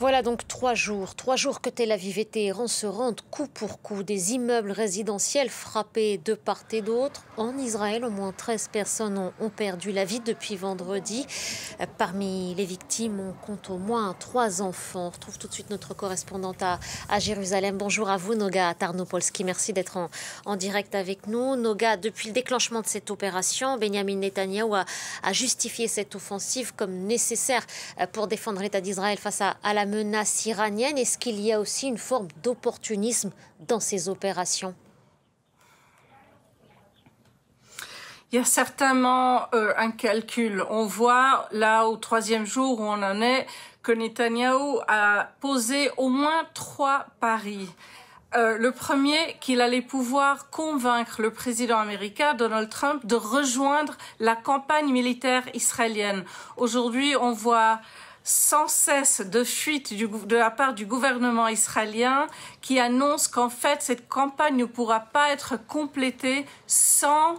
Voilà donc 3 jours que Tel Aviv et Téhéran se rendent coup pour coup. Des immeubles résidentiels frappés de part et d'autre. En Israël, au moins 13 personnes ont perdu la vie depuis vendredi. Parmi les victimes, on compte au moins 3 enfants. On retrouve tout de suite notre correspondante à Jérusalem. Bonjour à vous, Noga Tarnopolski. Merci d'être en direct avec nous. Noga, depuis le déclenchement de cette opération, Benjamin Netanyahou a justifié cette offensive comme nécessaire pour défendre l'État d'Israël face à la menace iranienne. Est-ce qu'il y a aussi une forme d'opportunisme dans ces opérations? Il y a certainement un calcul. On voit là au 3e jour où on en est que Netanyahou a posé au moins 3 paris. Le premier, qu'il allait pouvoir convaincre le président américain Donald Trump de rejoindre la campagne militaire israélienne. Aujourd'hui, on voit sans cesse de fuites de la part du gouvernement israélien qui annonce qu'en fait cette campagne ne pourra pas être complétée sans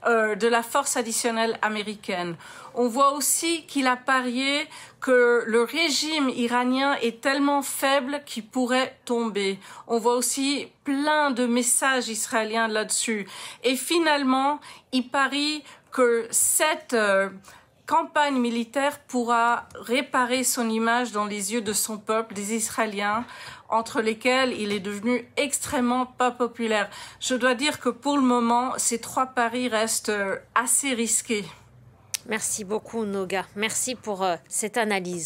de la force additionnelle américaine. On voit aussi qu'il a parié que le régime iranien est tellement faible qu'il pourrait tomber. On voit aussi plein de messages israéliens là-dessus. Et finalement, il parie que cette campagne militaire pourra réparer son image dans les yeux de son peuple, des Israéliens, entre lesquels il est devenu extrêmement pas populaire. Je dois dire que pour le moment, ces 3 paris restent assez risqués. Merci beaucoup, Noga. Merci pour cette analyse.